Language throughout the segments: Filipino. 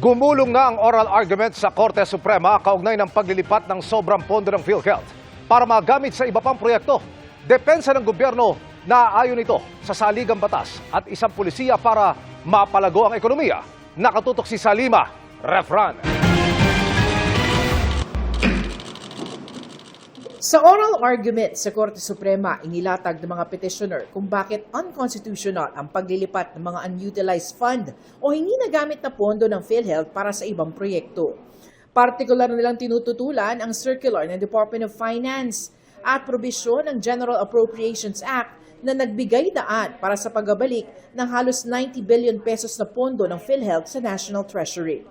Gumulong na ang oral argument sa Korte Suprema kaugnay ng paglilipat ng sobrang pondo ng PhilHealth para magamit sa iba pang proyekto. Depensa ng gobyerno na ayon ito sa saligang batas at isang pulisiya para mapalago ang ekonomiya. Nakatutok si Salima Refran. Sa oral argument sa Korte Suprema, inilatag ng mga petitioner kung bakit unconstitutional ang paglilipat ng mga unutilized fund o hindi nagamit na pondo ng PhilHealth para sa ibang proyekto. Partikular nilang tinututulan ang circular ng Department of Finance at probisyon ng General Appropriations Act na nagbigay daan para sa pagbabalik ng halos 90 billion pesos na pondo ng PhilHealth sa National Treasury.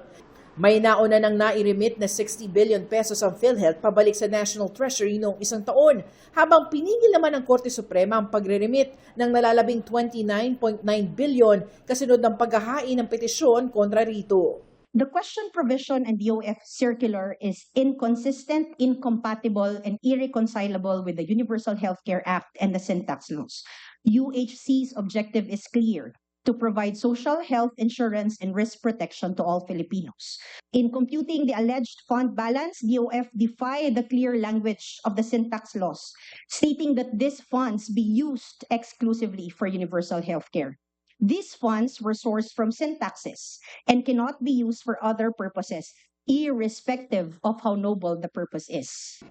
May nauna nang nairemit na 60 billion pesos ang PhilHealth pabalik sa National Treasury noong isang taon, habang pinigil naman ng Korte Suprema ang pagre-remit ng nalalabing 29.9 billion kasunod ng paghahain ng petisyon kontra rito. The question provision and DOF circular is inconsistent, incompatible, and irreconcilable with the Universal Healthcare Act and the Sin Tax laws. UHC's objective is clear: to provide social health insurance and risk protection to all Filipinos. In computing the alleged fund balance, DOF defied the clear language of the Sin Tax laws, stating that these funds be used exclusively for universal healthcare. These funds were sourced from sin taxes and cannot be used for other purposes, irrespective of how noble the purpose is.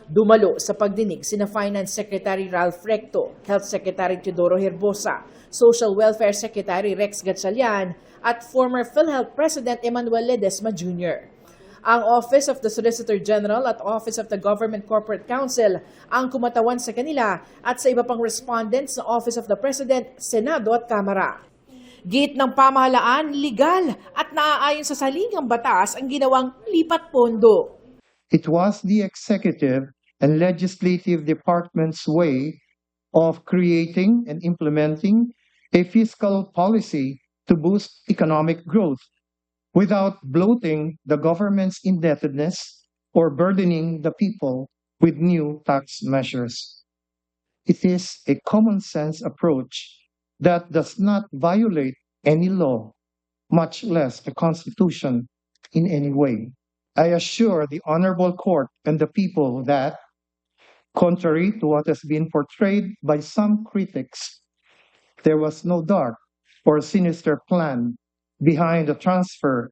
Dumalo sa pagdinig sina Finance Secretary Ralph Recto, Health Secretary Teodoro Herbosa, Social Welfare Secretary Rex Gatchalian at former PhilHealth President Emmanuel Ledesma Jr. Ang Office of the Solicitor General at Office of the Government Corporate Counsel ang kumatawan sa kanila at sa iba pang respondents sa Office of the President, Senado at Kamara. Git ng pamahalaan, legal at naaayon sa saligang batas ang ginawang lipat pondo. It was the executive and legislative department's way of creating and implementing a fiscal policy to boost economic growth without bloating the government's indebtedness or burdening the people with new tax measures. It is a common sense approach that does not violate any law, much less the Constitution, in any way. I assure the Honorable Court and the people that, contrary to what has been portrayed by some critics, there was no dark or sinister plan behind the transfer.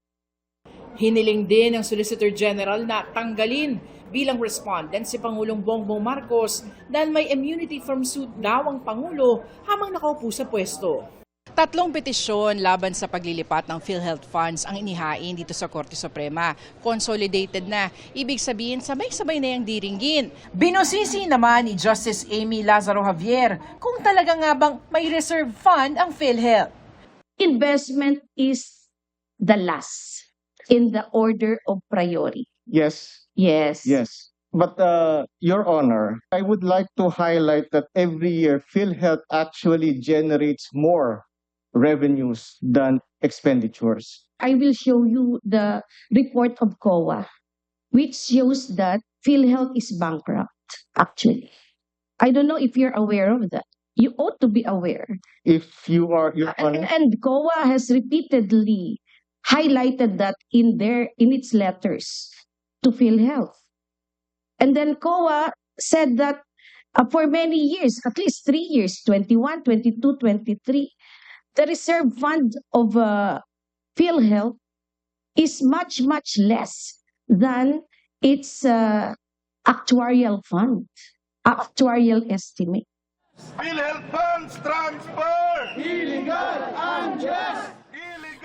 Hiniling din ng Solicitor General na tanggalin bilang respondent si Pangulong Bongbong Marcos dahil may immunity from suit daw ang Pangulo habang nakaupo sa pwesto. Tatlong petisyon laban sa paglilipat ng PhilHealth funds ang inihain dito sa Korte Suprema. Consolidated na, ibig sabihin sabay-sabay na yung diringgin. Binusisi naman ni Justice Amy Lazaro Javier kung talaga nga bang may reserve fund ang PhilHealth. Investment is the last in the order of priority. Yes. Yes. Yes. But Your Honor, I would like to highlight that every year PhilHealth actually generates more revenues than expenditures. I will show you the report of COA, which shows that PhilHealth is bankrupt, actually. I don't know if you're aware of that. You ought to be aware. If you are, Your Honor. And COA has repeatedly highlighted that in its letters to PhilHealth. And then COA said that for many years, at least 3 years, 21, 22, 23, the reserve fund of PhilHealth is much, much less than its actuarial fund, actuarial estimate. PhilHealth funds transfer! Illegal, unjust!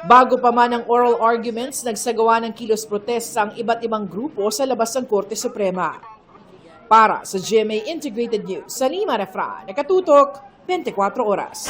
Bago pa man ang oral arguments, nagsagawa ng kilos protesta ang iba't ibang grupo sa labas ng Korte Suprema. Para sa GMA Integrated News, Salima Refran, nakatutok 24 oras.